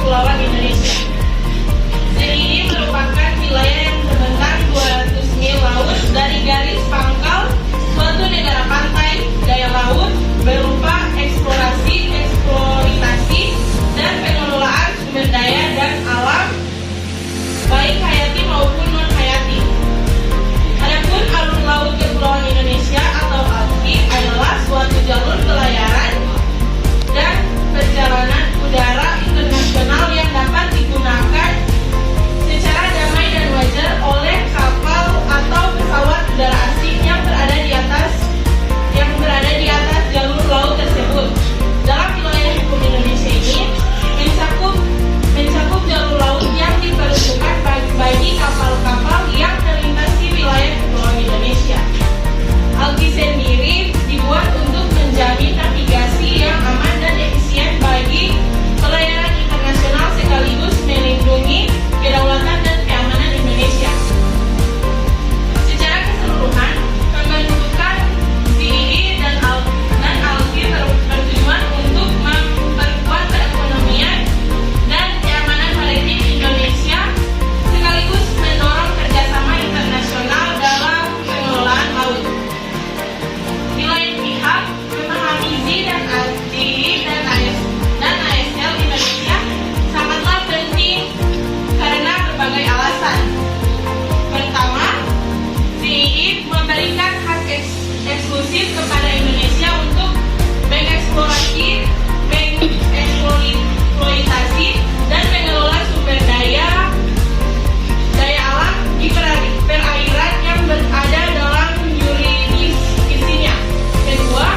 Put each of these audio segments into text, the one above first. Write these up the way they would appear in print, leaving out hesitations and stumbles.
Kepulauan Indonesia. ZII merupakan wilayah yang terbentang 200 mil laut dari garis pangkal suatu negara pantai daya laut berupa eksplorasi, eksploitasi, dan pengelolaan sumber daya dan alam baik hayati maupun non-hayati. Adapun alur laut Kepulauan Indonesia atau ALKI adalah suatu jalur pelayaran dan perjalanan udara internasional yang dapat digunakan secara damai dan wajar oleh kapal atau pesawat udara asing yang berada di atas jalur laut tersebut. Dalam wilayah hukum Indonesia ini mencakup jalur laut yang diperuntukkan bagi kapal-kapal yang melintasi wilayah Kepulauan Indonesia. ALKI sendiri dibuat untuk menjamin navigasi yang aman dan efisien bagi pelayaran internasional sekaligus melindungi kedaulatan dan keamanan Indonesia. Secara keseluruhan, pembentukan ZII dan ALKI bertujuan untuk memperkuat perekonomian dan keamanan maritim Indonesia sekaligus mendorong kerjasama internasional dalam pengelolaan laut. Di lain pihak, memahami ZII dan ASL Indonesia sangatlah penting karena berbagai alasan. Pertama, ZII memberikan hak eksklusif kepada Indonesia untuk mengeksplorasi, mengeksploitasi, dan mengelola sumber daya alam di perairan yang berada dalam yurisdiksinya. Kedua,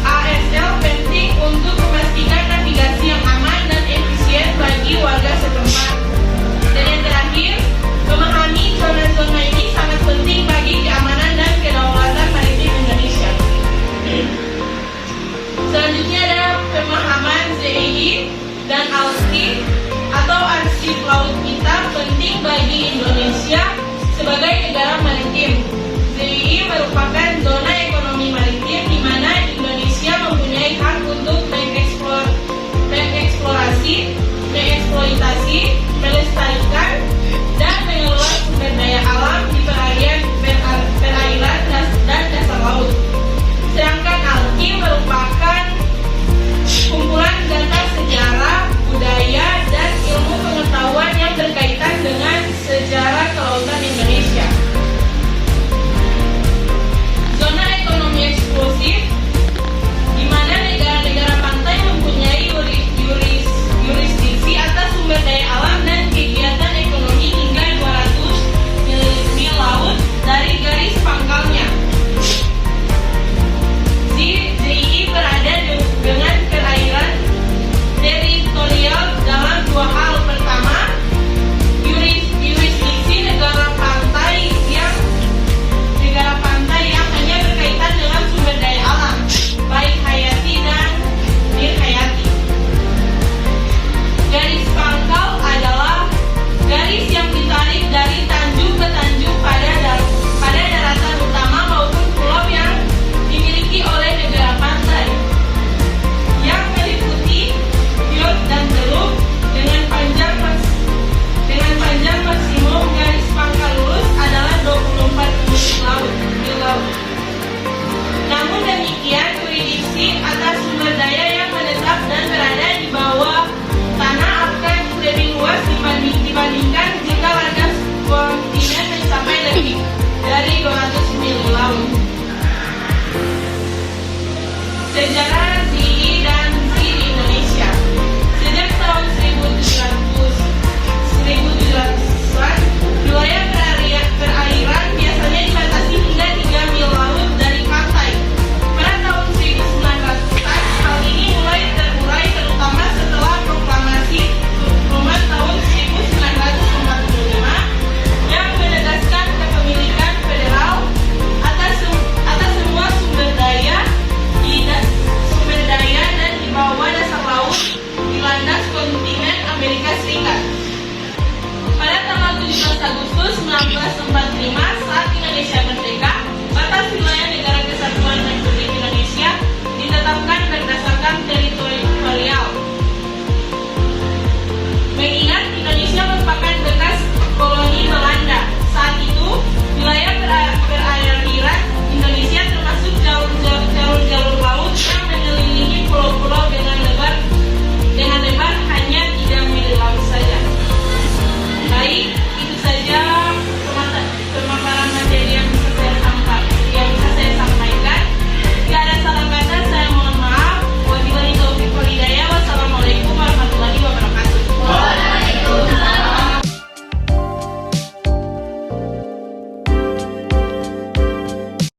ASL penting untuk memastikan navigasi yang aman dan efisien bagi warga setempat. Dan yang terakhir, memahami zona-zona ini sangat penting bagi keamanan dan kedaulatan maritim Indonesia. Selanjutnya ada pemahaman ZII dan ALKI atau arsip laut kita penting bagi Indonesia sebagai negara maritim. ZII merupakan zona ekonomi maritim di mana Indonesia mempunyai hak untuk mengeksplorasi, mengeksploitasi, melestarikan, dan mengelola sumber daya alam di perairan dan dasar laut. Sedangkan ALKI merupakan kumpulan data sejarah, budaya, dan ilmu pengetahuan yang berkaitan dengan sejarah kelautan Indonesia. Zona ekonomi eksklusif di mana negara-negara pantai mempunyai yurisdiksi atas sumber daya alam dan kegiatan ekonomi hingga 200 mil laut dari garis pangkalnya. ZII berada dengan perairan teritorial dalam dua hal. Pertama, yurisdiksi negara pantai yang hanya berkaitan dengan sumber daya alam, baik hayati dan nirhayati. Garis pangkal adalah garis yang ditarik dari tanjung ke tanjung pada daratan utama maupun pulau yang dimiliki oleh negara pantai, yang meliputi fiord dan teluk dengan panjang maksimum garis pangkal lurus adalah 24 mil laut. Namun demikian, yurisdiksi atas sumber daya yang menetap dan berada di bawah tanah akan lebih luas dibandingkan jika landas kontinen mencapai lebih dari 200 mil laut. Sejarah ZII dan ZII di Indonesia. Sejak tahun 1700-an, wilayah perairan biasanya dibatasi hingga 3 mil laut dari pantai. Pada tahun 1900-an, hal ini mulai terurai terutama setelah proklamasi Rumah tahun 1945 yang menegaskan kepemilikan federal atas semua sumber daya dan di bawah dasar laut di landas kontinen Amerika Serikat. Pada tanggal 17 Agustus 1945 saat Indonesia merdeka,